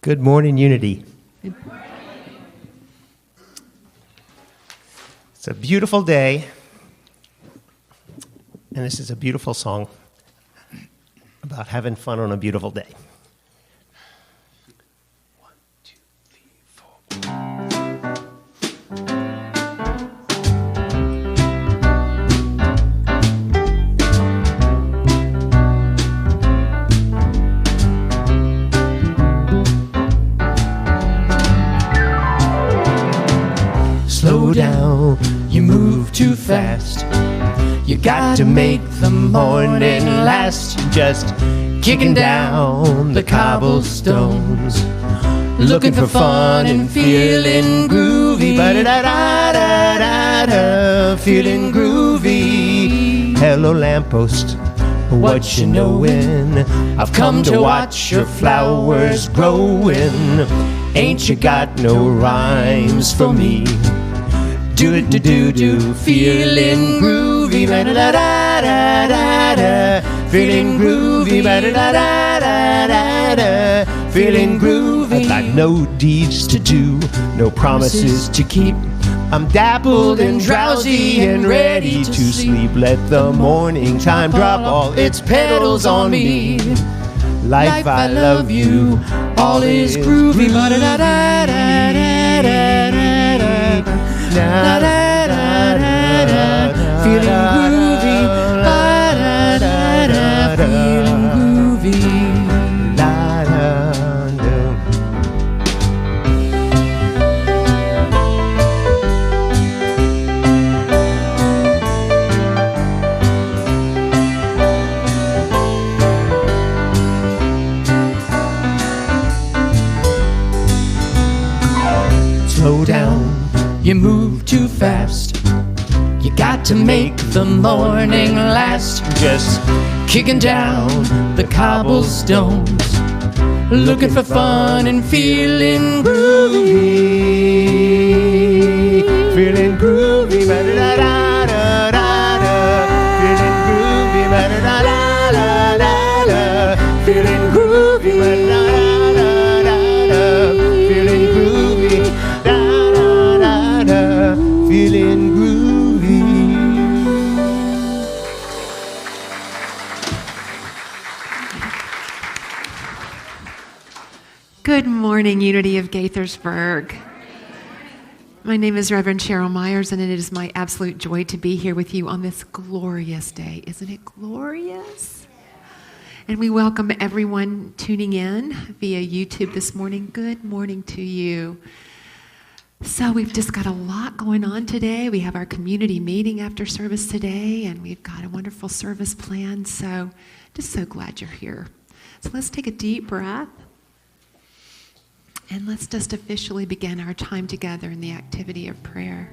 Good morning, Unity. It's a beautiful day, and this is a beautiful song about having fun on a beautiful day. too fast. You got to make the morning last. Just kicking down the cobblestones, looking for fun and feeling groovy. Ba-da-da-da-da-da-da, feeling groovy. Hello, lamppost, what you knowin'? I've come to watch your flowers growing. Ain't you got no rhymes for me? Do it, do, feeling groovy. Ba-da-da-da-da-da, feeling groovy. Ba-da-da-da-da-da, feeling groovy. I've got no deeds to do, no promises to keep. I'm dappled and drowsy and ready to sleep. Let the morning time drop all its petals on me. Life, I love you, all is groovy. Feeling groovy. Feeling groovy. Slow down, You move too fast. You got to make the morning last. just Kicking down the cobblestones, looking for fun and feeling groovy. feeling groovy. Ba-da-da-da-da-da, feeling groovy. Ba-da-da-da-da-da, feeling groovy. Ba-da-da-da-da-da, feeling groovy. Da-da-da-da, feeling groovy. Good morning, Unity of Gaithersburg. My name is Reverend Cheryl Myers, and it is my absolute joy to be here with you on this glorious day. Isn't it glorious? And we welcome everyone tuning in via YouTube this morning. Good morning to you. So we've just got a lot going on today. We have our community meeting after service today, and we've got a wonderful service planned. So just so glad you're here. So let's take a deep breath. And let's just officially begin our time together in the activity of prayer.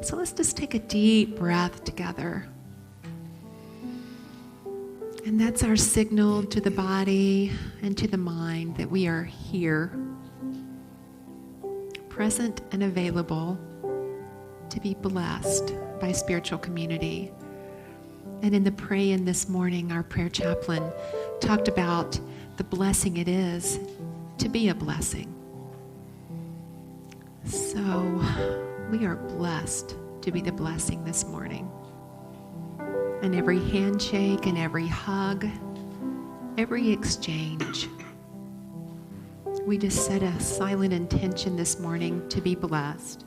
So let's just take a deep breath together. And that's our signal to the body and to the mind that we are here, present and available to be blessed by spiritual community. And in the pray-in this morning, our prayer chaplain talked about the blessing it is to be a blessing. So we are blessed to be the blessing this morning. And every handshake and every hug, every exchange, we just set a silent intention this morning to be blessed.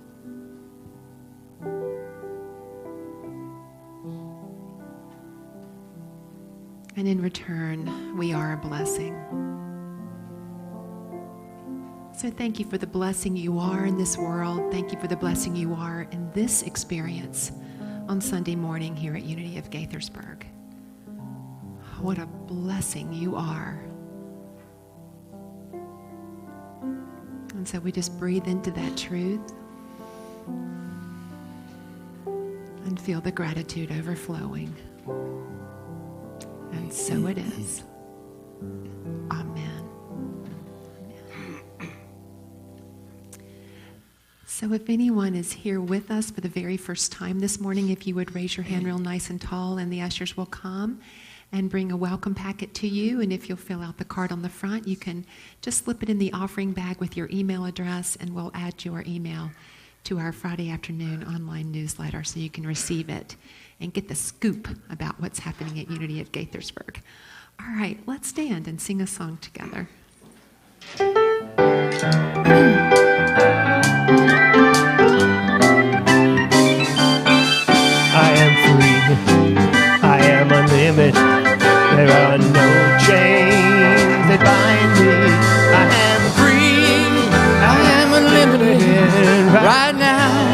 And in return, we are a blessing. So thank you for the blessing you are in this world. Thank you for the blessing you are in this experience on Sunday morning here at Unity of Gaithersburg. What a blessing you are. And so we just breathe into that truth and feel the gratitude overflowing. And so it is. Amen. So if anyone is here with us for the very first time this morning, if you would raise your hand real nice and tall, and the ushers will come and bring a welcome packet to you. And if you'll fill out the card on the front, you can just slip it in the offering bag with your email address, and we'll add your email to our Friday afternoon online newsletter so you can receive it and get the scoop about what's happening at Unity of Gaithersburg. All right, let's stand and sing a song together. I am free, I am unlimited. There are no chains that bind me. I am free, I am unlimited right now.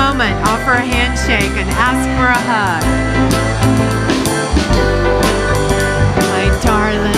moment, offer a handshake and ask for a hug. My darling.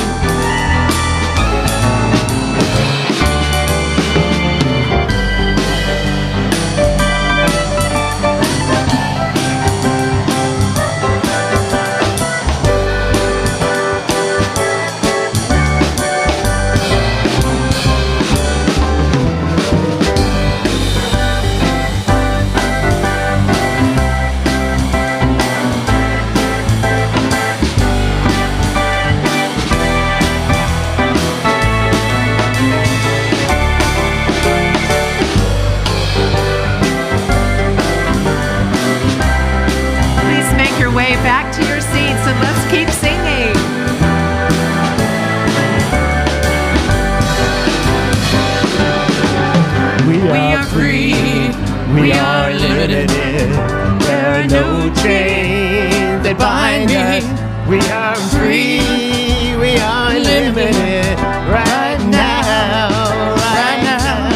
Back to your seats and let's keep singing. We are free. We are limited. There are no chains that bind us. We are free. We are limited. Right now. Right now.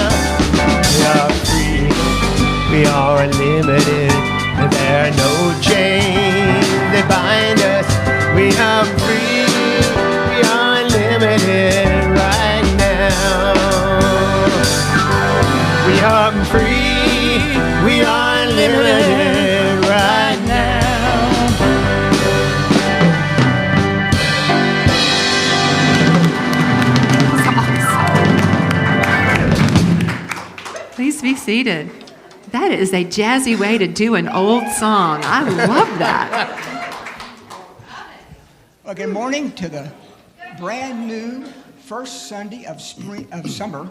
We are free. We are unlimited. There are no chains that bind us. We are free, we are unlimited right now. We are free, we are unlimited right now. Please be seated. That is a jazzy way to do an old song. I love that. Well, good morning to the brand new first Sunday of summer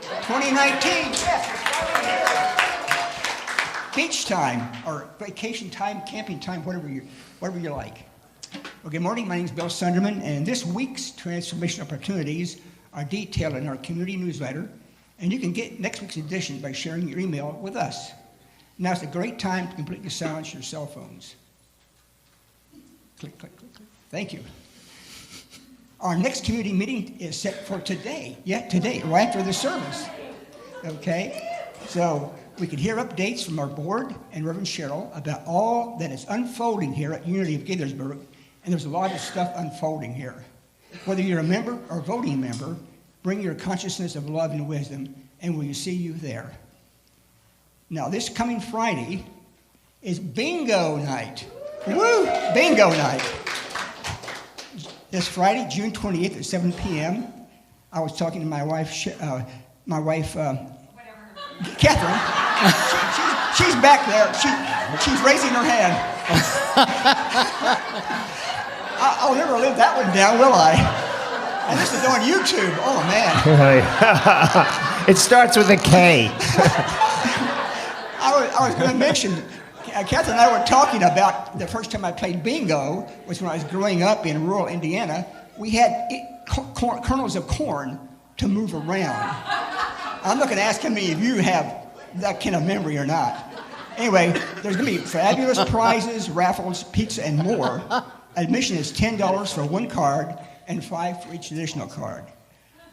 2019. Beach time or vacation time, camping time, whatever you like. Well, good morning. My name is Bill Sunderman, and this week's transformation opportunities are detailed in our community newsletter. And you can get next week's edition by sharing your email with us. Now it's a great time to completely silence your cell phones. Click, click, click, click. Thank you. Our next community meeting is set for today. Yeah, today, right after the service. Okay? So we can hear updates from our board and Reverend Cheryl about all that is unfolding here at Unity of Gaithersburg. And there's a lot of stuff unfolding here. Whether you're a member or voting member, bring your consciousness of love and wisdom, and we'll see you there. Now, this coming Friday is bingo night. Woo! Bingo night. This Friday, June 28th at 7 p.m., I was talking to my wife, Catherine. She's back there. She's raising her hand. I'll never live that one down, will I? And this is on YouTube. Oh, man. It starts with a K. I was going to mention, Catherine and I were talking about the first time I played bingo was when I was growing up in rural Indiana. We had kernels of corn to move around. I'm not going to ask how many of you have that kind of memory or not. Anyway, there's going to be fabulous prizes, raffles, pizza, and more. Admission is $10 for one card and $5 for each additional card.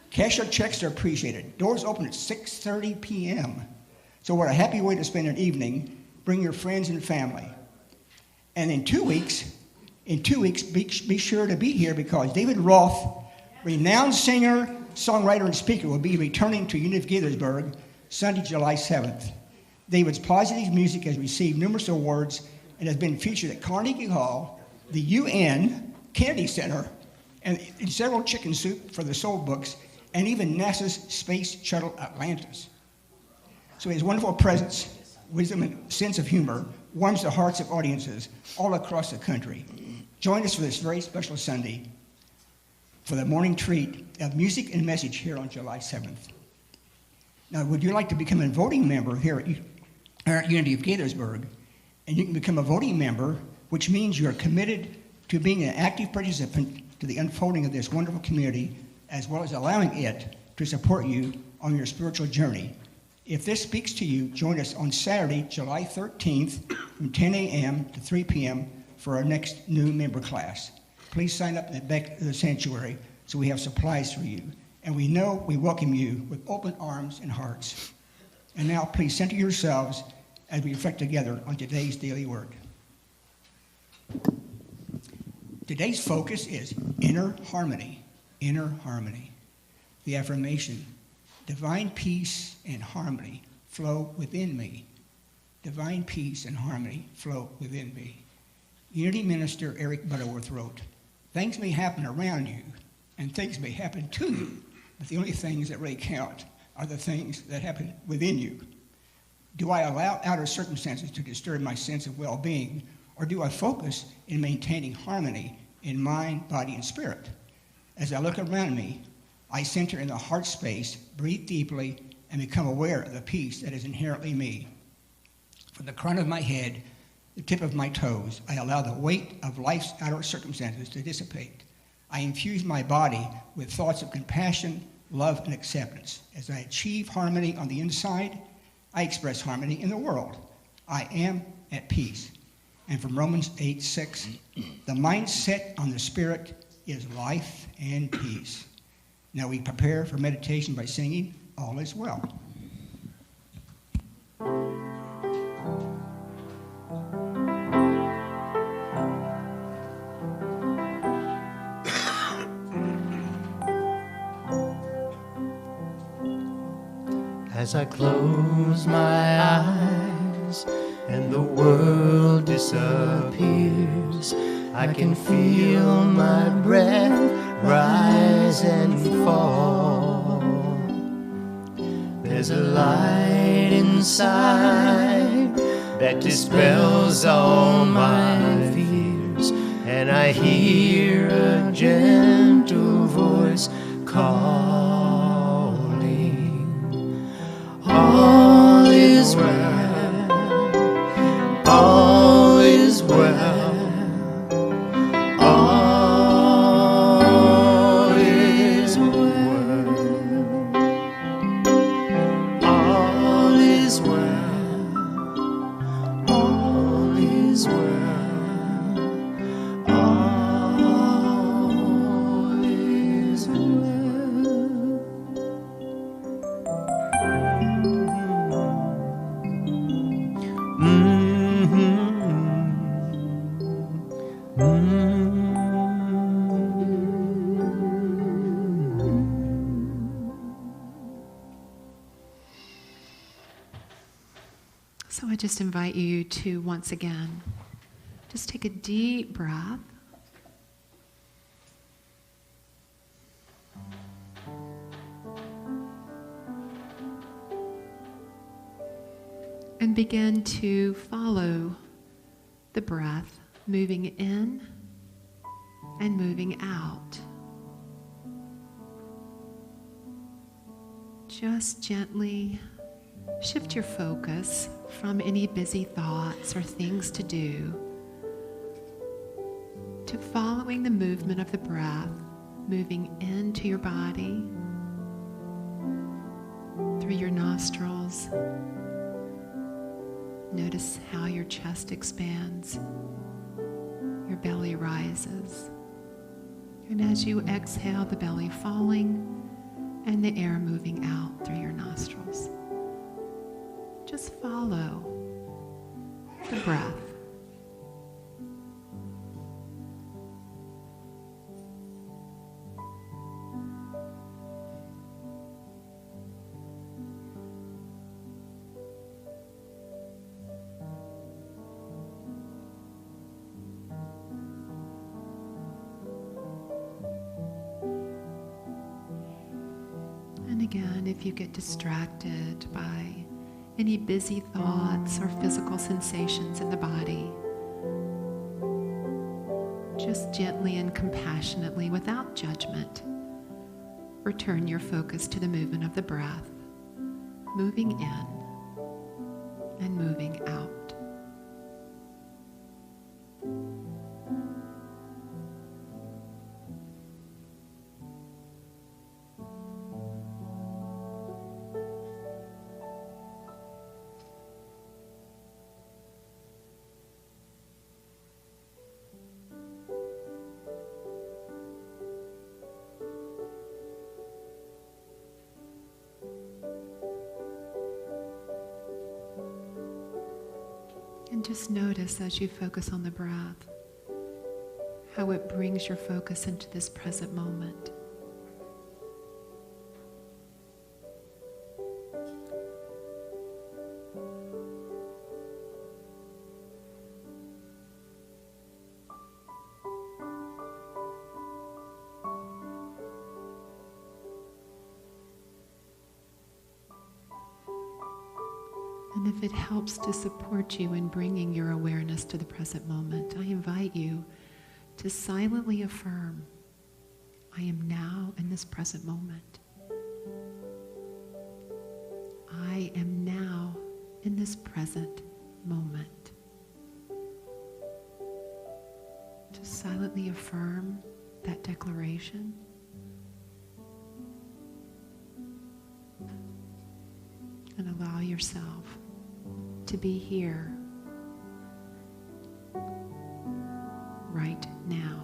Cash or checks are appreciated. Doors open at 6:30 p.m. So what a happy way to spend an evening. Bring your friends and family. And in 2 weeks, be sure to be here because David Roth, renowned singer, songwriter, and speaker, will be returning to Unity of Gaithersburg Sunday, July 7th. David's positive music has received numerous awards and has been featured at Carnegie Hall, the UN, Kennedy Center, and in several Chicken Soup for the Soul books, and even NASA's Space Shuttle Atlantis. So his wonderful presence, wisdom, and sense of humor warms the hearts of audiences all across the country. Join us for this very special Sunday for the morning treat of music and message here on July 7th. Now, would you like to become a voting member here at Unity of Gaithersburg? And you can become a voting member, which means you're committed to being an active participant to the unfolding of this wonderful community, as well as allowing it to support you on your spiritual journey. If this speaks to you, join us on Saturday, July 13th from 10 a.m. to 3 p.m. for our next new member class. Please sign up in the back of the sanctuary so we have supplies for you. And we know we welcome you with open arms and hearts. And now please center yourselves as we reflect together on today's daily word. Today's focus is inner harmony. Inner harmony. The affirmation, divine peace and harmony flow within me. Divine peace and harmony flow within me. Unity Minister Eric Butterworth wrote, things may happen around you and things may happen to you, but the only things that really count are the things that happen within you. Do I allow outer circumstances to disturb my sense of well-being, or do I focus in maintaining harmony in mind, body, and spirit? As I look around me, I center in the heart space, breathe deeply, and become aware of the peace that is inherently me. From the crown of my head, the tip of my toes, I allow the weight of life's outer circumstances to dissipate. I infuse my body with thoughts of compassion, love, and acceptance. As I achieve harmony on the inside, I express harmony in the world. I am at peace. And from Romans 8:6, the mindset on the spirit is life and peace. Now we prepare for meditation by singing, All Is Well. As I close my eyes and the world disappears, I can feel my breath rise and fall. There's a light inside that dispels all my fears, and I hear a gentle voice calling. All is well, all is well, all is well, all is well, all is well, all is well. So I just invite you to once again just take a deep breath. And begin to follow the breath, moving in and moving out. Just gently shift your focus from any busy thoughts or things to do to following the movement of the breath, moving into your body, through your nostrils. Notice how your chest expands, your belly rises, and as you exhale, the belly falling and the air moving out through your nostrils. Just follow the breath. And again, if you get distracted by any busy thoughts or physical sensations in the body, just gently and compassionately, without judgment, return your focus to the movement of the breath, moving in and moving out. And just notice as you focus on the breath, how it brings your focus into this present moment. And if it helps to support you in bringing your awareness to the present moment, I invite you to silently affirm, I am now in this present moment. I am now in this present moment. Just silently affirm that declaration. And allow yourself to be here right now.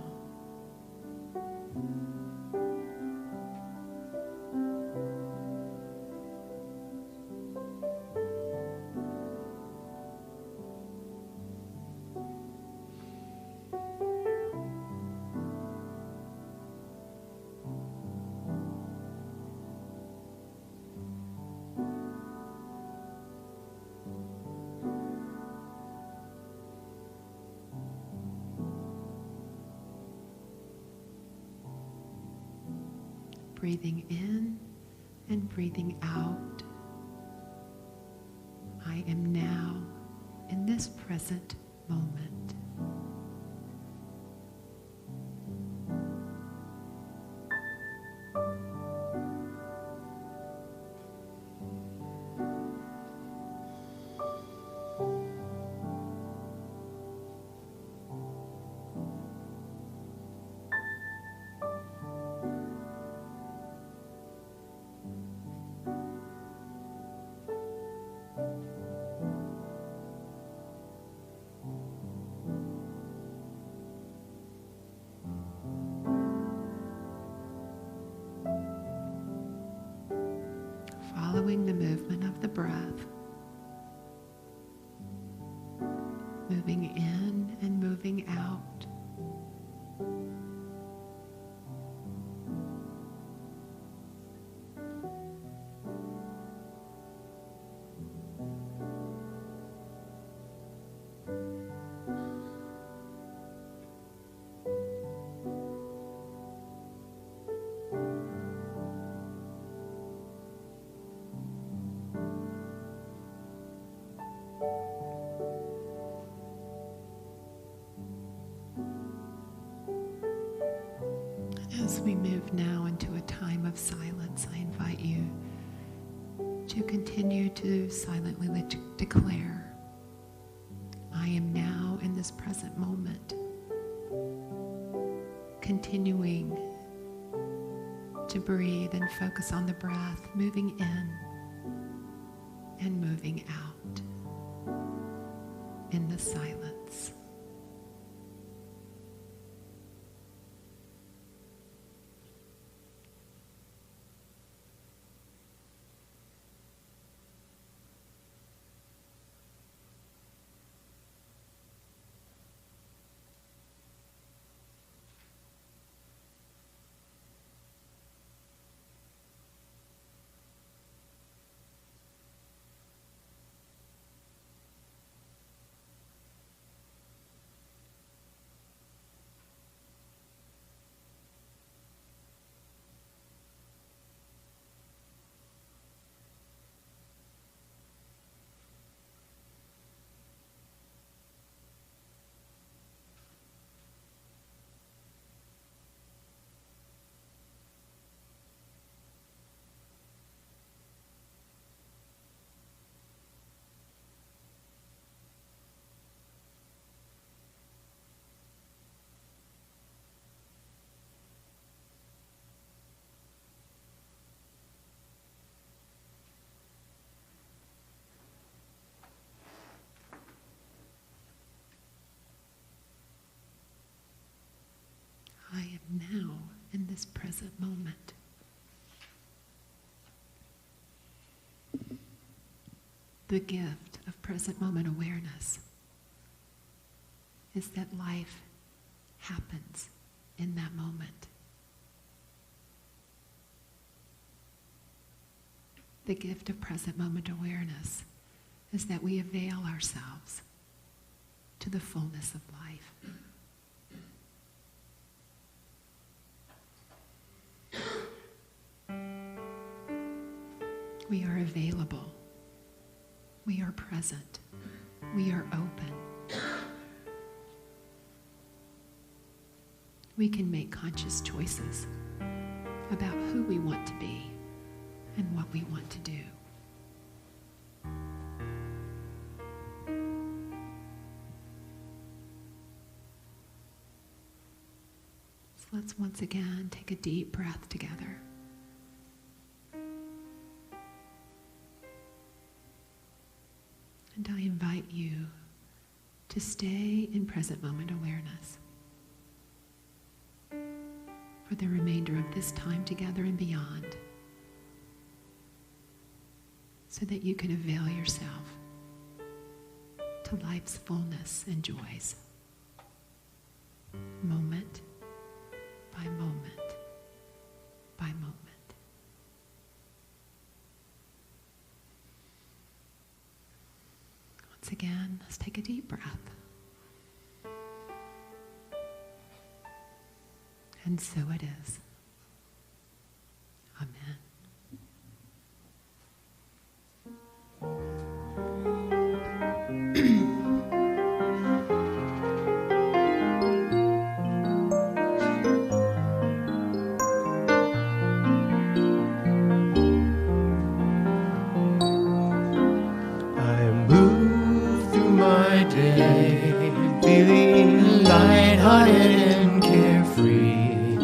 Breathing in and breathing out. I am now in this present moment. Following the movement of the breath, moving in and moving out. As we move now into a time of silence, I invite you to continue to silently declare, I am now in this present moment, continuing to breathe and focus on the breath, moving in and moving out in the silence. I am now in this present moment. The gift of present moment awareness is that life happens in that moment. The gift of present moment awareness is that we avail ourselves to the fullness of life. We are available. We are present. We are open. We can make conscious choices about who we want to be and what we want to do. So let's once again take a deep breath together. And I invite you to stay in present moment awareness for the remainder of this time together and beyond, so that you can avail yourself to life's fullness and joys, moment by moment by moment. Once again, let's take a deep breath. And so it is. Amen. Feeling lighthearted and carefree,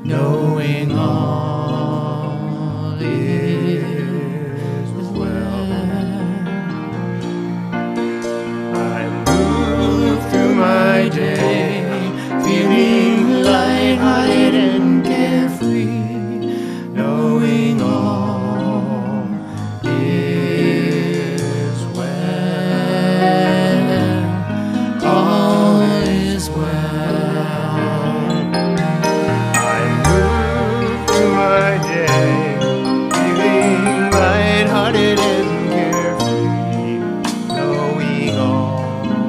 knowing all is well. I move through my day, feeling lighthearted and carefree, knowing all is well. All is well. I move through my day, feeling lighthearted and carefree, knowing all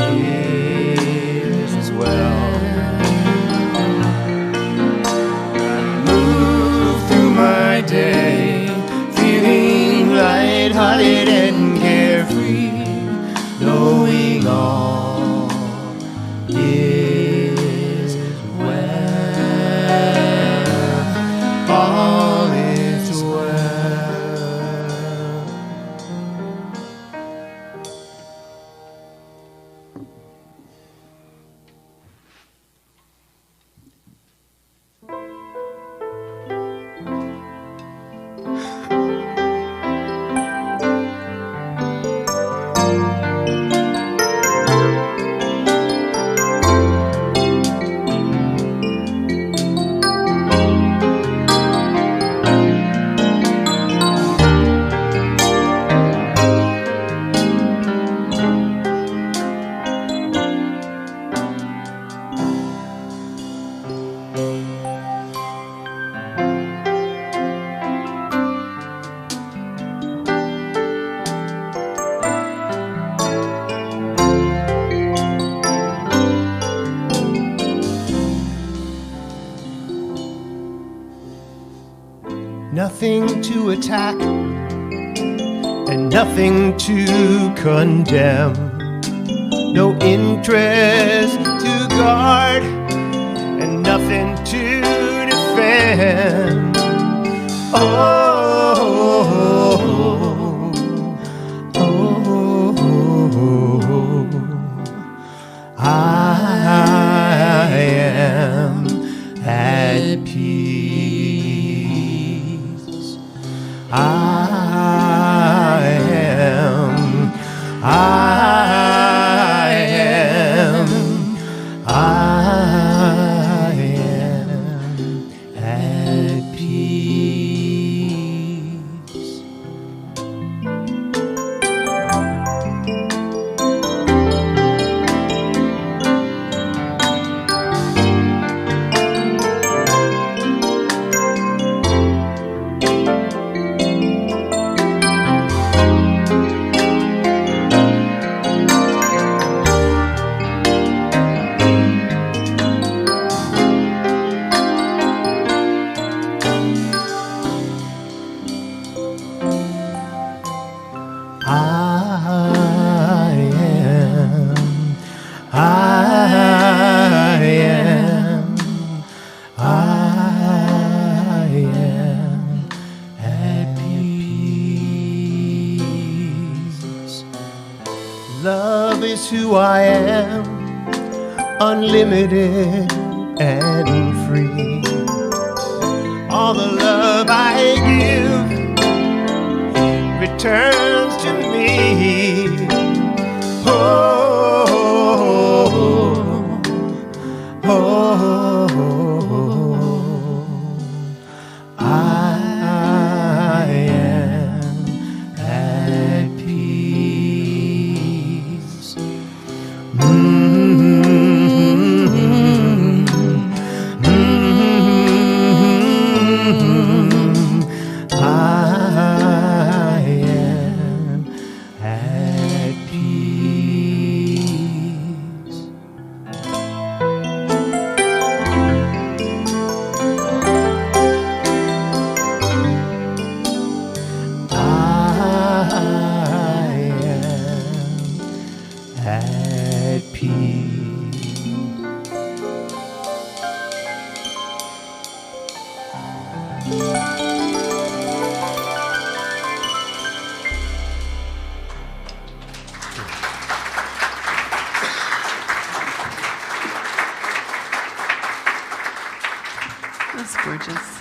is well. I move through my day, feeling lighthearted and carefree, knowing all is well. All is well. Nothing to attack and nothing to condemn. No interest to guard and nothing to defend. Oh, I am at peace. I am at peace. Love is who I am, unlimited and free. All the love I give returns to me. Oh, oh, oh, I am at peace. I am at peace. I am at peace. That's gorgeous.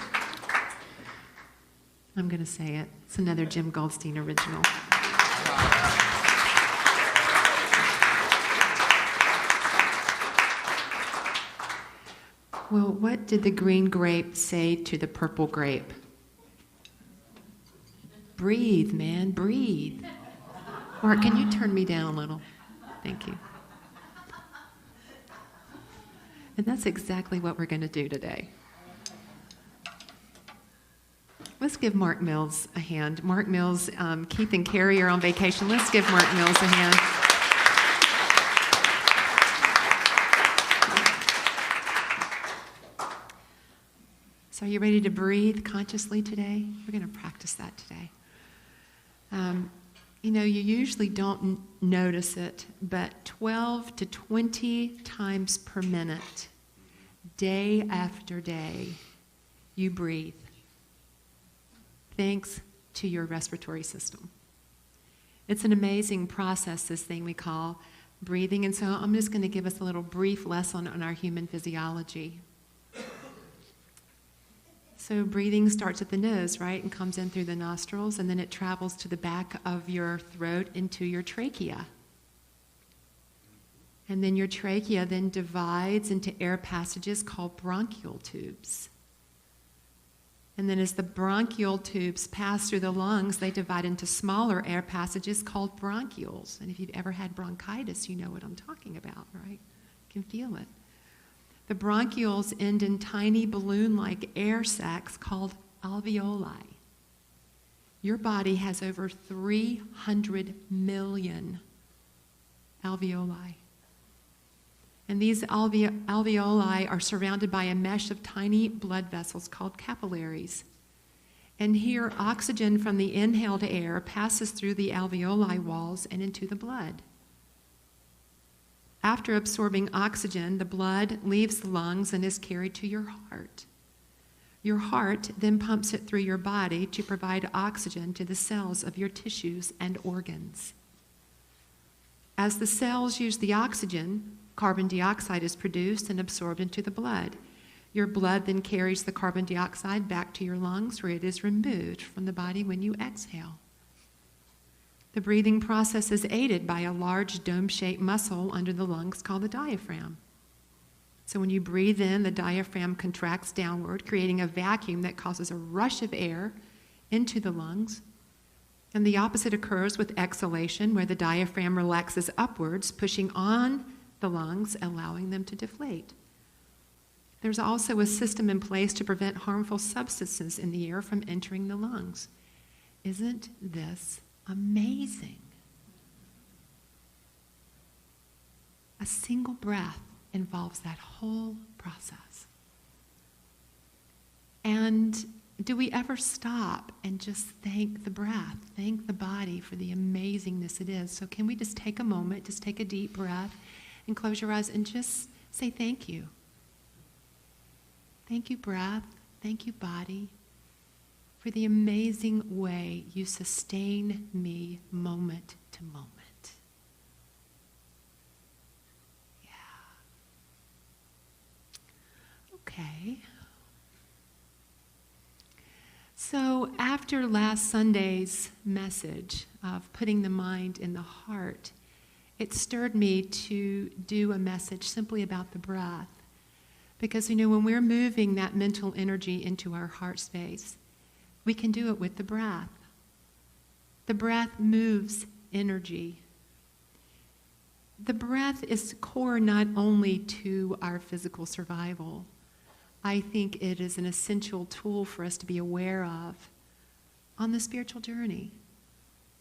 I'm going to say it. It's another Jim Goldstein original. Well, what did the green grape say to the purple grape? Breathe, man, breathe. Mark, can you turn me down a little? Thank you. And that's exactly what we're going to do today. Let's give Mark Mills a hand. Mark Mills, Keith and Carrie are on vacation. Let's give Mark Mills a hand. So are you ready to breathe consciously today? We're going to practice that today. You know, you usually don't notice it, but 12 to 20 times per minute, day after day, you breathe. Thanks to your respiratory system. It's an amazing process, this thing we call breathing. And so I'm just going to give us a little brief lesson on our human physiology. So breathing starts at the nose, right, and comes in through the nostrils, and then it travels to the back of your throat into your trachea. And then your trachea then divides into air passages called bronchial tubes. And then as the bronchial tubes pass through the lungs, they divide into smaller air passages called bronchioles. And if you've ever had bronchitis, you know what I'm talking about, right? You can feel it. The bronchioles end in tiny balloon-like air sacs called alveoli. Your body has over 300 million alveoli. And these alveoli are surrounded by a mesh of tiny blood vessels called capillaries. And here, oxygen from the inhaled air passes through the alveoli walls and into the blood. After absorbing oxygen, the blood leaves the lungs and is carried to your heart. Your heart then pumps it through your body to provide oxygen to the cells of your tissues and organs. As the cells use the oxygen, carbon dioxide is produced and absorbed into the blood. Your blood then carries the carbon dioxide back to your lungs, where it is removed from the body when you exhale. The breathing process is aided by a large dome-shaped muscle under the lungs called the diaphragm. So when you breathe in, the diaphragm contracts downward, creating a vacuum that causes a rush of air into the lungs. And the opposite occurs with exhalation, where the diaphragm relaxes upwards, pushing on the lungs, allowing them to deflate. There's also a system in place to prevent harmful substances in the air from entering the lungs. Isn't this amazing? A single breath involves that whole process. And do we ever stop and just thank the breath, thank the body for the amazingness it is? So can we just take a moment, just take a deep breath and close your eyes and just say thank you. Thank you, breath. Thank you, body, for the amazing way you sustain me moment to moment. Okay. So after last Sunday's message of putting the mind in the heart, it stirred me to do a message simply about the breath. Because, when we're moving that mental energy into our heart space, we can do it with the breath. The breath moves energy. The breath is core not only to our physical survival. I think it is an essential tool for us to be aware of on the spiritual journey.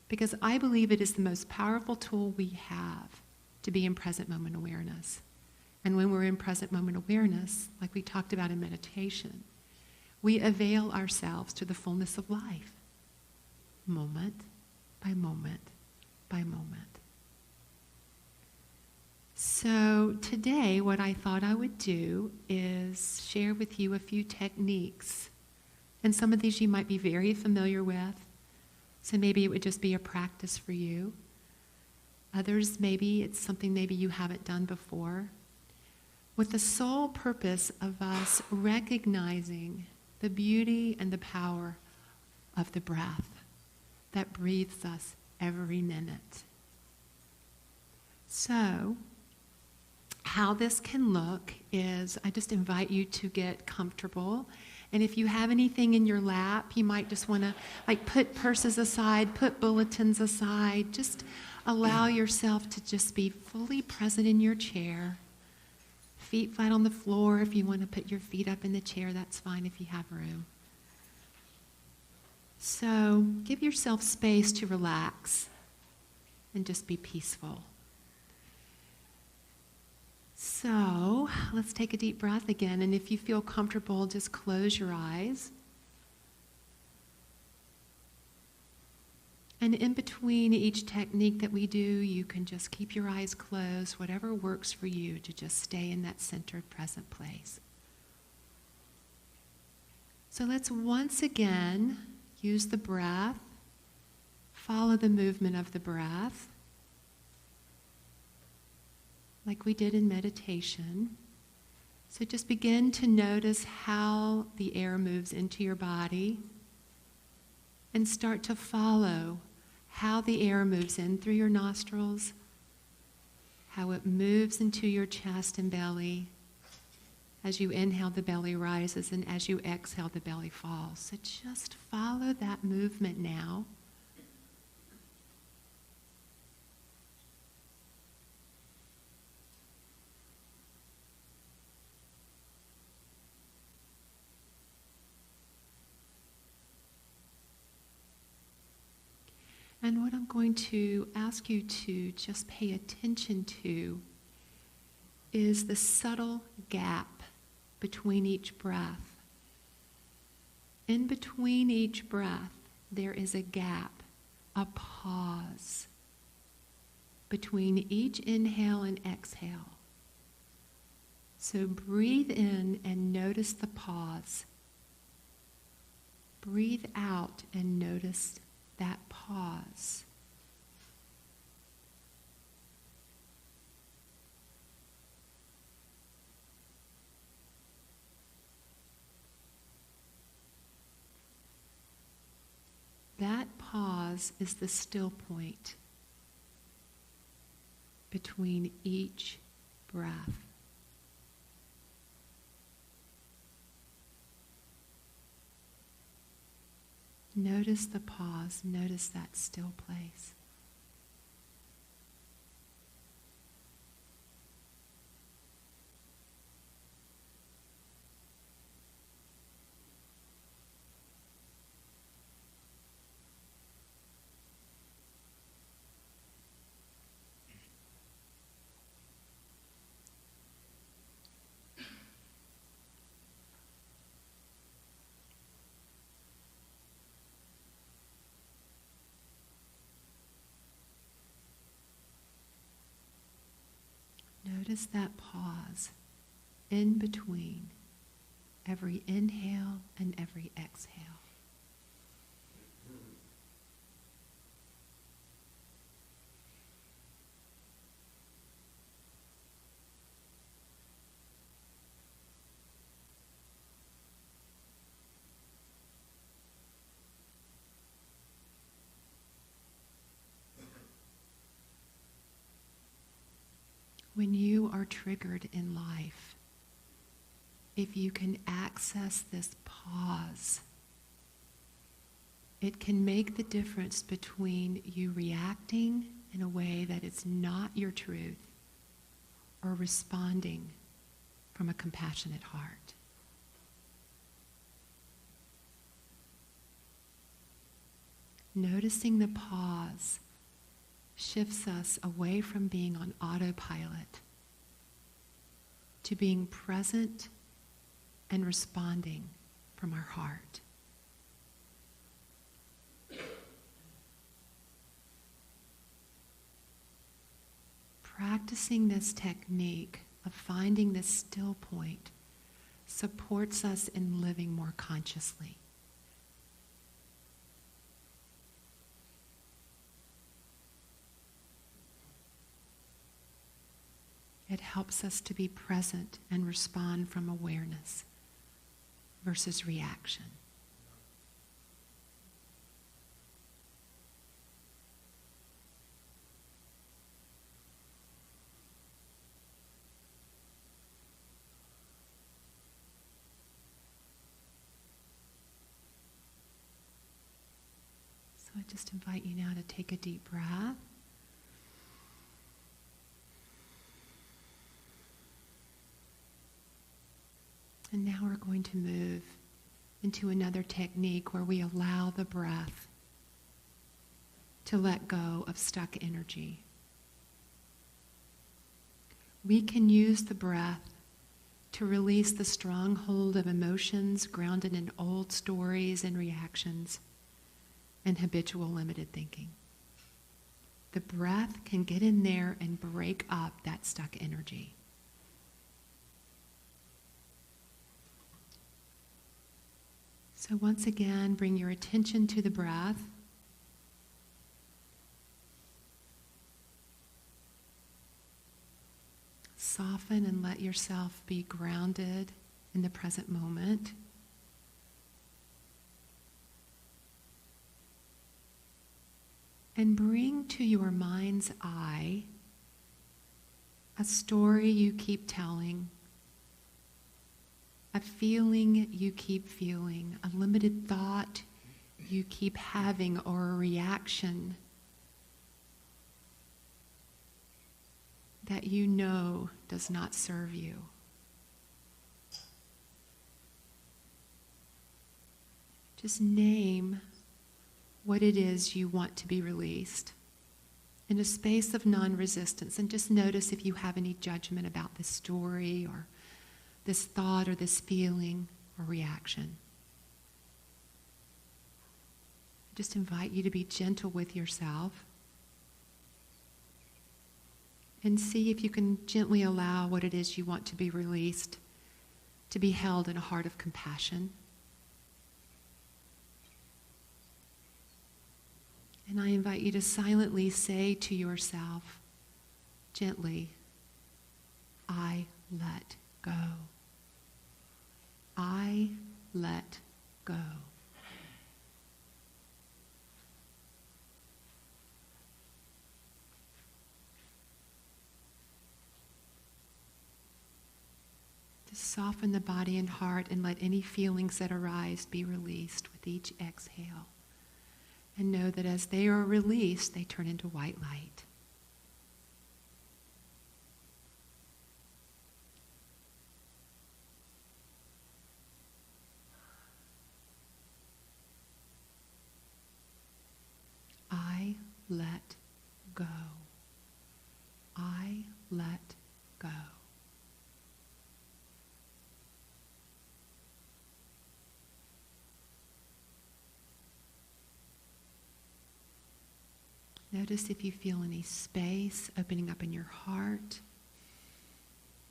Because I believe it is the most powerful tool we have to be in present moment awareness. And when we're in present moment awareness, like we talked about in meditation, we avail ourselves to the fullness of life, moment by moment by moment. So today, what I thought I would do is share with you a few techniques. And some of these you might be very familiar with. So maybe it would just be a practice for you. Others, maybe it's something maybe you haven't done before. With the sole purpose of us recognizing the beauty and the power of the breath that breathes us every minute. So, how this can look is I just invite you to get comfortable. And if you have anything in your lap, you might just want to put purses aside, put bulletins aside. Just allow yourself to just be fully present in your chair. Feet flat on the floor. If you want to put your feet up in the chair, that's fine if you have room. So give yourself space to relax and just be peaceful. So let's take a deep breath again. And if you feel comfortable, just close your eyes. And in between each technique that we do, you can just keep your eyes closed, whatever works for you to just stay in that centered present place. So let's once again use the breath, follow the movement of the breath, like we did in meditation. So just begin to notice how the air moves into your body and start to follow how the air moves in through your nostrils, how it moves into your chest and belly. As you inhale, the belly rises, and as you exhale, the belly falls. So just follow that movement now. And what I'm going to ask you to just pay attention to is the subtle gap between each breath. In between each breath, there is a gap, a pause between each inhale and exhale. So breathe in and notice the pause. Breathe out and notice that pause. That pause is the still point between each breath. Notice the pause, notice that still place. Notice that pause in between every inhale and every exhale. When you are triggered in life, if you can access this pause, it can make the difference between you reacting in a way that is not your truth or responding from a compassionate heart. Noticing the pause shifts us away from being on autopilot to being present and responding from our heart. Practicing this technique of finding this still point supports us in living more consciously. It helps us to be present and respond from awareness versus reaction. So I just invite you now to take a deep breath. And now we're going to move into another technique where we allow the breath to let go of stuck energy. We can use the breath to release the stronghold of emotions grounded in old stories and reactions and habitual limited thinking. The breath can get in there and break up that stuck energy. So once again, bring your attention to the breath. Soften and let yourself be grounded in the present moment. And bring to your mind's eye a story you keep telling, a feeling you keep feeling, a limited thought you keep having, or a reaction that you know does not serve you. Just name what it is you want to be released in a space of non-resistance, and just notice if you have any judgment about this story or this thought or this feeling or reaction. I just invite you to be gentle with yourself and see if you can gently allow what it is you want to be released to be held in a heart of compassion. And I invite you to silently say to yourself, gently, I let go. I let go. Just soften the body and heart and let any feelings that arise be released with each exhale. And know that as they are released, they turn into white light. I let go. I let go. Notice if you feel any space opening up in your heart.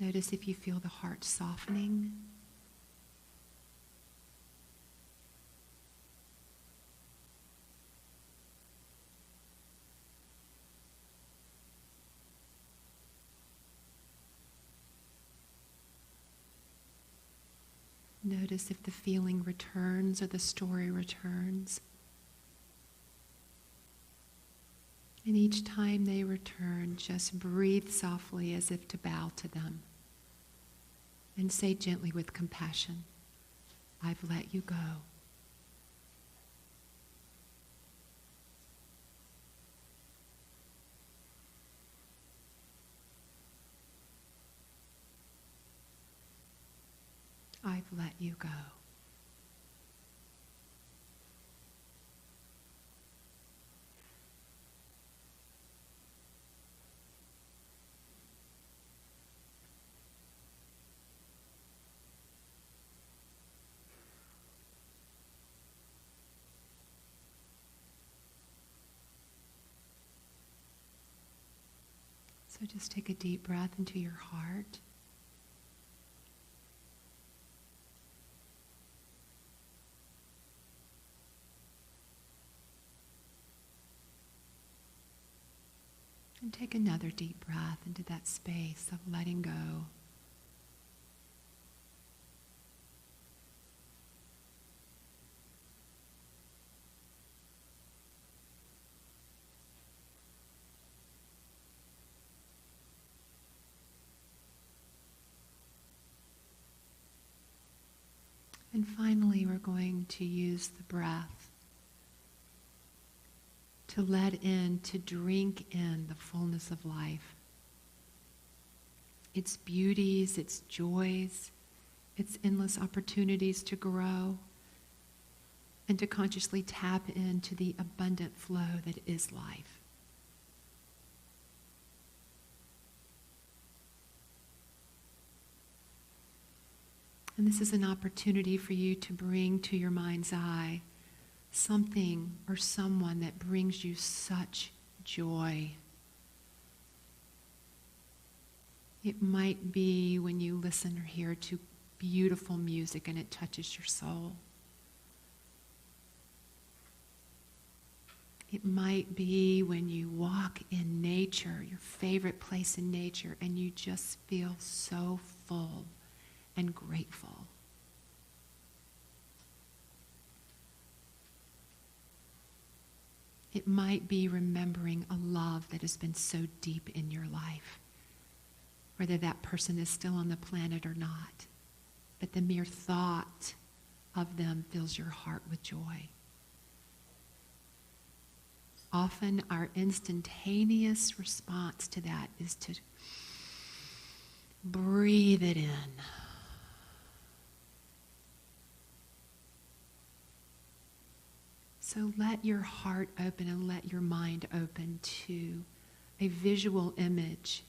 Notice if you feel the heart softening. Notice if the feeling returns or the story returns. And each time they return, just breathe softly as if to bow to them. And say gently with compassion, I've let you go. I've let you go. So just take a deep breath into your heart. And take another deep breath into that space of letting go. And finally, we're going to use the breath to let in, to drink in the fullness of life. Its beauties, its joys, its endless opportunities to grow, and to consciously tap into the abundant flow that is life. And this is an opportunity for you to bring to your mind's eye something or someone that brings you such joy. It might be when you listen or hear to beautiful music and it touches your soul. It might be when you walk in nature, your favorite place in nature, and you just feel so full and grateful. It might be remembering a love that has been so deep in your life, whether that person is still on the planet or not, but the mere thought of them fills your heart with joy. Often our instantaneous response to that is to breathe it in. So let your heart open and let your mind open to a visual image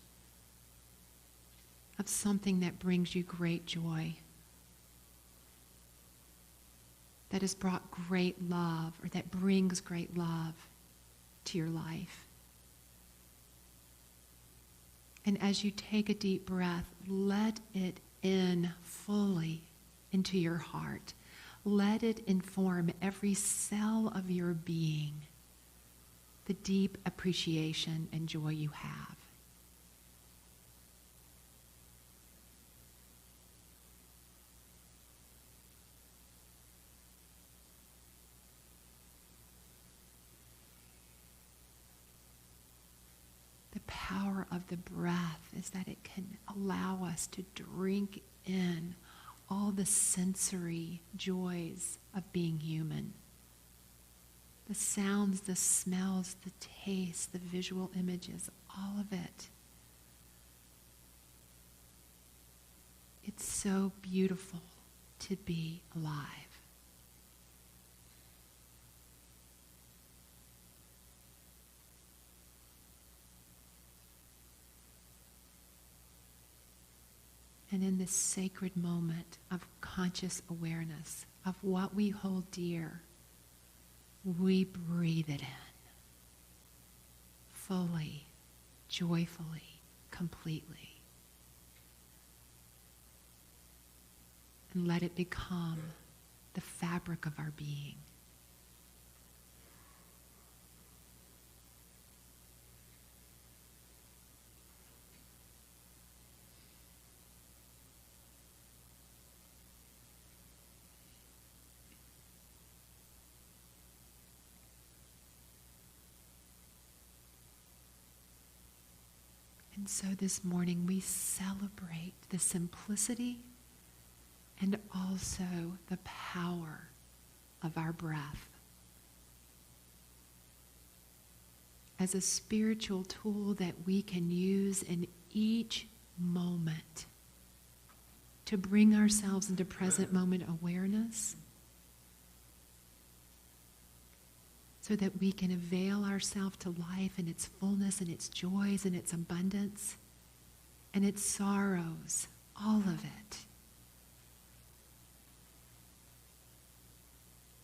of something that brings you great joy, that has brought great love, or that brings great love to your life. And as you take a deep breath, let it in fully into your heart. Let it inform every cell of your being, the deep appreciation and joy you have. The power of the breath is that it can allow us to drink in all the sensory joys of being human. The sounds, the smells, the tastes, the visual images, all of it. It's so beautiful to be alive. And in this sacred moment of conscious awareness of what we hold dear, we breathe it in fully, joyfully, completely. And let it become the fabric of our being. And so this morning we celebrate the simplicity and also the power of our breath as a spiritual tool that we can use in each moment to bring ourselves into present moment awareness so that we can avail ourselves to life and its fullness and its joys and its abundance and its sorrows, all of it.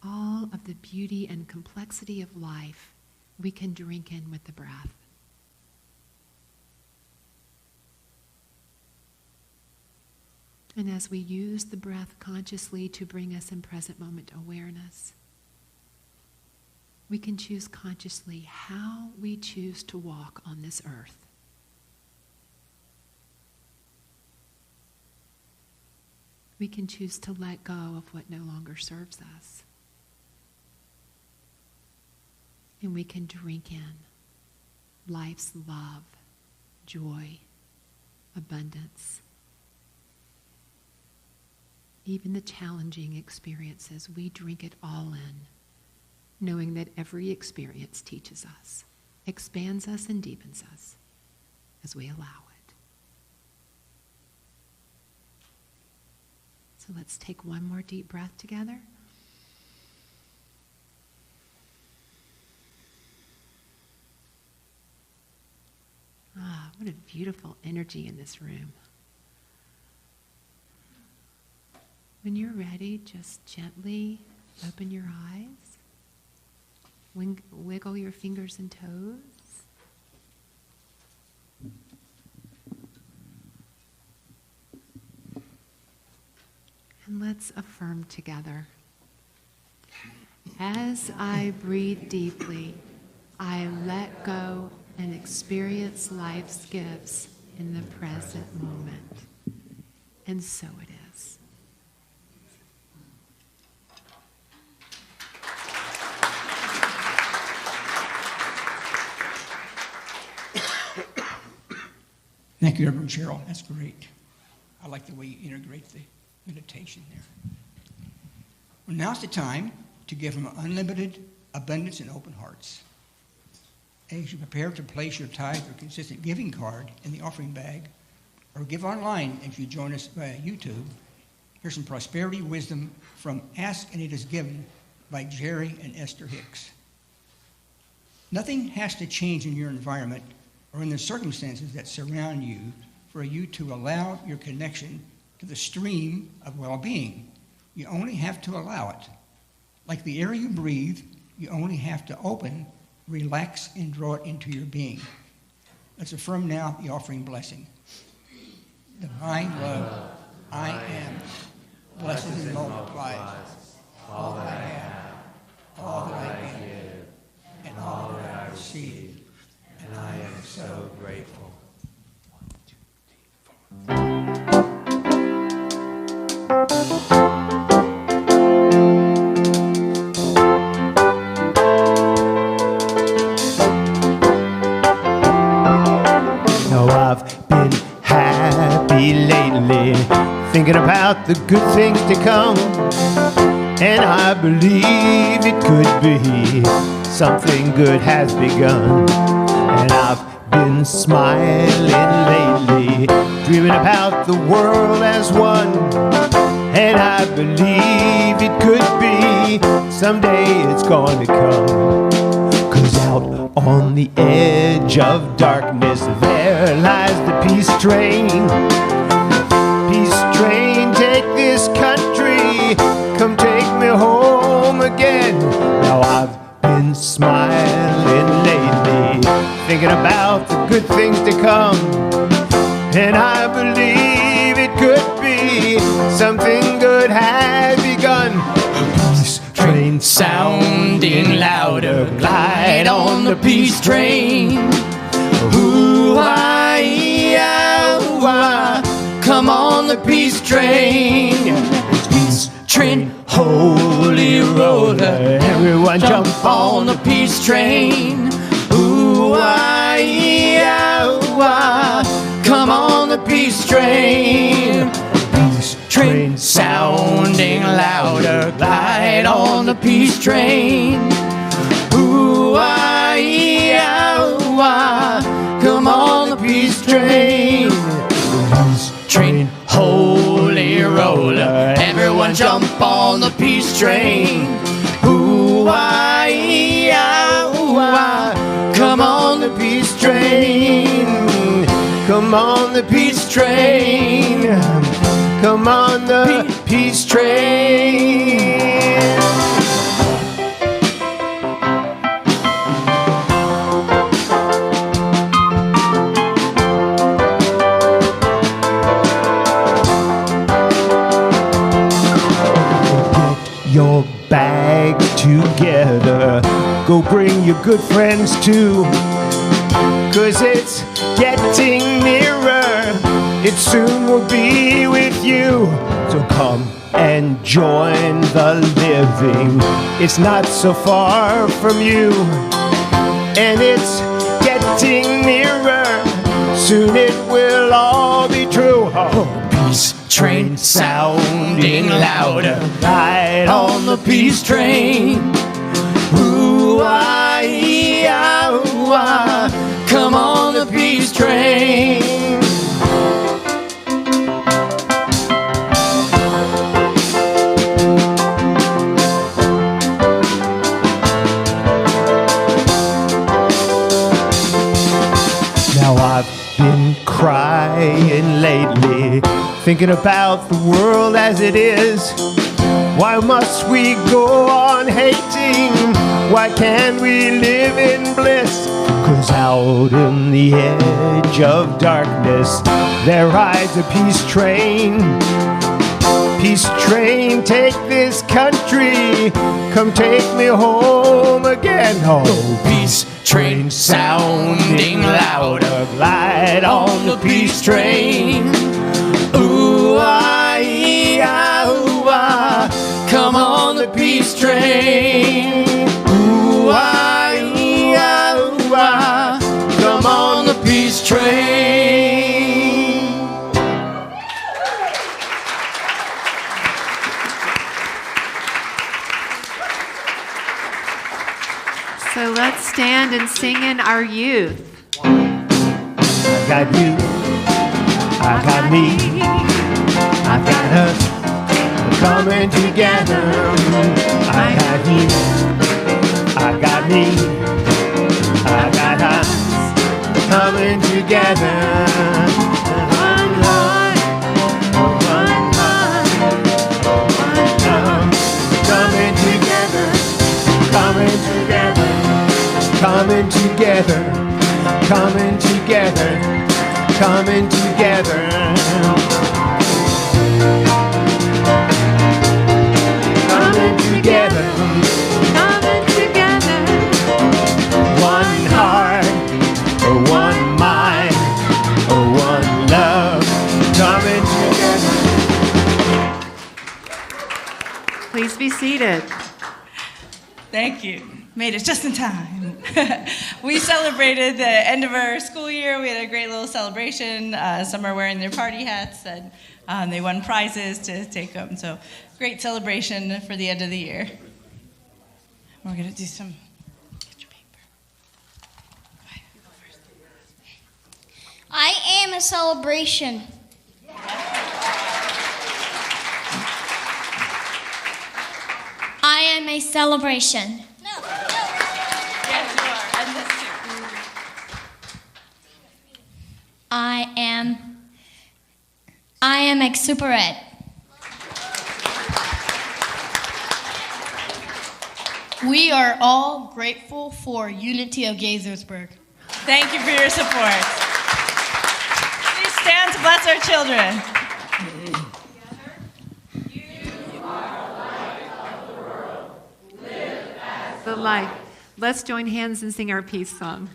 All of the beauty and complexity of life we can drink in with the breath. And as we use the breath consciously to bring us in present moment awareness, we can choose consciously how we choose to walk on this earth. We can choose to let go of what no longer serves us. And we can drink in life's love, joy, abundance. Even the challenging experiences, we drink it all in, knowing that every experience teaches us, expands us, and deepens us as we allow it. So let's take one more deep breath together. Ah, what a beautiful energy in this room. When you're ready, just gently open your eyes. Wiggle your fingers and toes. And let's affirm together. As I breathe deeply, I let go and experience life's gifts in the present moment. And so it is. Thank you, Reverend Cheryl. That's great. I like the way you integrate the meditation there. Well, now's the time to give Him unlimited abundance and open hearts. As you prepare to place your tithe or consistent giving card in the offering bag, or give online if you join us via YouTube, here's some prosperity wisdom from Ask and It Is Given by Jerry and Esther Hicks. Nothing has to change in your environment or in the circumstances that surround you for you to allow your connection to the stream of well-being. You only have to allow it. Like the air you breathe, you only have to open, relax, and draw it into your being. Let's affirm now the offering blessing. Divine love, I am, blesses and multiplies all that I have, all that I give, and all that I receive. And I am so grateful. 1, 2, 3, 4. Now I've been happy lately, thinking about the good things to come, and I believe it could be something good has begun. And I've been smiling lately, dreaming about the world as one. And I believe it could be, someday it's going to come. 'Cause out on the edge of darkness, there lies the peace train. Peace train, take this country, come take me home again. Now I've been smiling lately, thinking about the good things to come, and I believe it could be something good has begun. Peace train sounding louder, glide on the peace train. Ooh-ah-ee-ah-ooh-ah, come on the peace train. Peace train, holy roller, everyone jump on the peace train. Ooh-ah-ee-ah-ooh-ah, peace train. Peace train sounding louder. Glide on the peace train. Ooh-ah-ee-ah-ooh-ah. Come on the peace train. Peace train, holy roller. Everyone jump on the peace train. Ooh-ah-ee-ah-ooh-ah. Come on the peace train. Come on the peace train. Come on the peace train. Your bag together. Go bring your good friends too. 'Cause it's getting nearer. It soon will be with you. So come and join the living. It's not so far from you. And it's getting nearer. Soon it will all be true. Oh. Peace train sounding louder. Ride on the peace train. Ooh-ah-ee-ah-ooh-ah. Come on the peace train. Now I've been crying lately, thinking about the world as it is. Why must we go on hating? Why can't we live in bliss? 'Cause out in the edge of darkness, there rides a peace train. Peace train, take this country. Come take me home again. Oh, Peace train sounding louder. Glide on the peace train. Ooh-ah-ee-ah-ooh-ah. Come on the peace train. Ooh-ah-ee-ah-ooh-ah. Come on the peace train. So let's stand and sing in our youth. I got you. I got me. I got us. We're coming together. I got you. I got me. I got us. We're coming together. One heart, one mind, one love. Coming together. Coming together. Coming together. Coming together. Coming together. Coming together. Coming together. One heart, one mind, one love. Coming together. Please be seated. Thank you. Made it just in time. We celebrated the end of our school year. We had a great little celebration. Some are wearing their party hats, and they won prizes to take them. So great celebration for the end of the year. We're going to do some... Get your paper. You go first. I am a celebration. I am a celebration. Yes, you are. And this too. I am a super ed. We are all grateful for Unity of Gaithersburg. Thank you for your support. Please stand to bless our children. The light. Let's join hands and sing our peace song.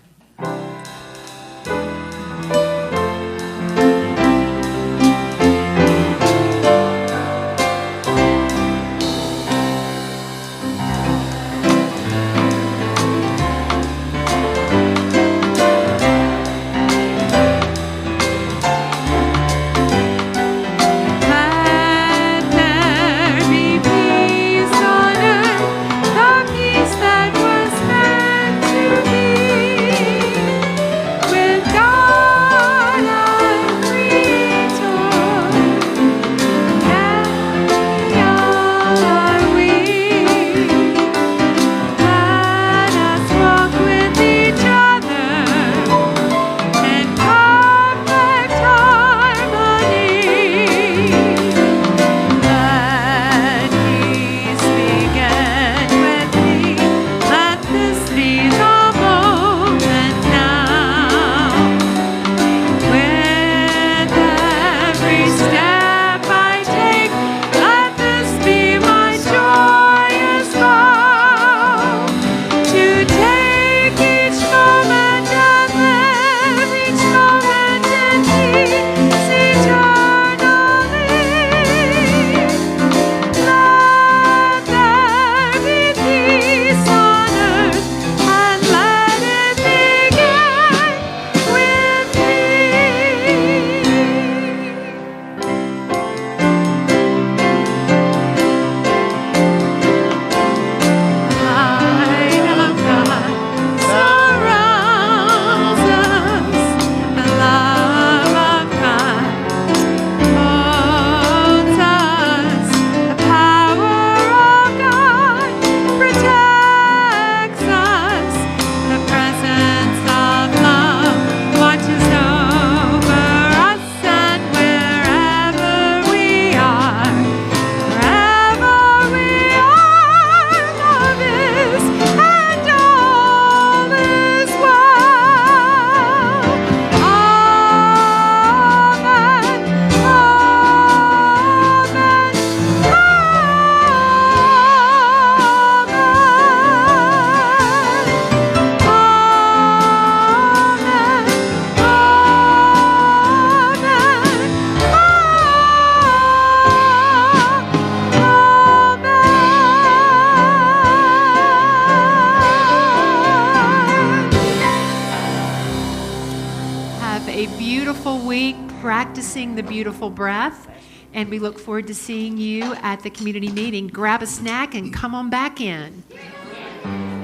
practicing the beautiful breath. And we look forward to seeing you at the community meeting. Grab a snack and come on back in.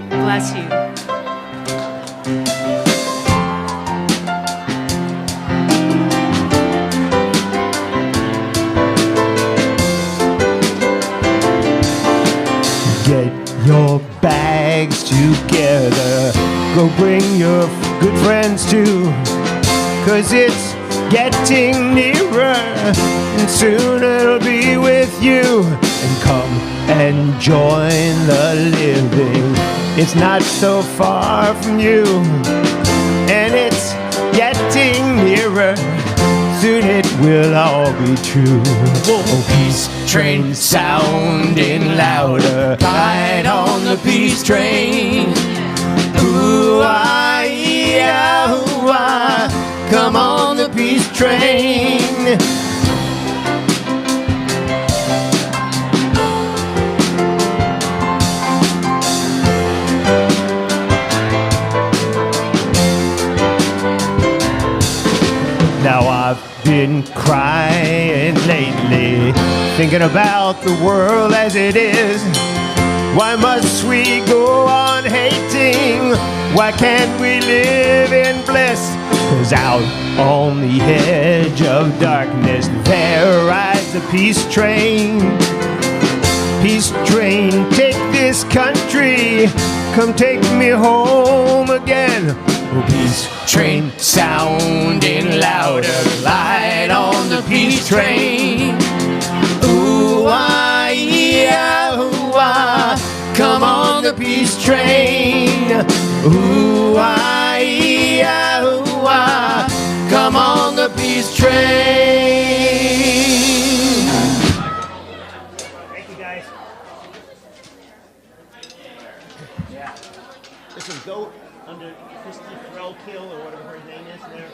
Bless you. Get your bags together. Go bring your good friends too. 'Cause it's getting nearer, and soon it'll be with you. And come and join the living. It's not so far from you, and it's getting nearer. Soon it will all be true. Oh, peace train sounding louder. Ride on the peace train. Ooh, ah, yeah, ooh, ah. Come on the peace train. Now I've been crying lately, thinking about the world as it is. Why must we go on hating? Why can't we live in bliss? 'Cause out on the edge of darkness, there rides the peace train. Peace train, take this country, come take me home again. Oh, peace train sounding louder, light on the peace train. Ooh, ah, yeah, ooh, ah. Come on the peace train. Ooh, ah, yeah, ooh, ah. Come on the peace train. Thank you, guys. Yeah. Listen, go under Christy Kill or whatever her name is there.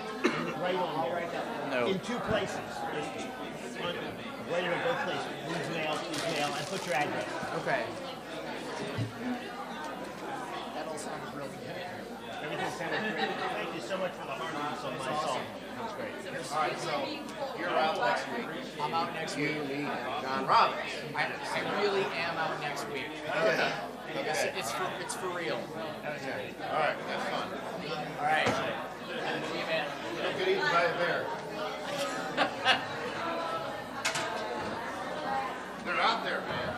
Right on there. No. In two places. Right in both places. Please mail, and put your address. Okay. That all sounds real good. Everything sounded great. Thank you so much for the harmonies on my song. That was great. All right, so you're out next week. I'm out next week. John Roberts. I really am out next week. Okay. It's for real. Okay. All right, that's fun. All right. See you, man. Look at eating right there. They're out there, man.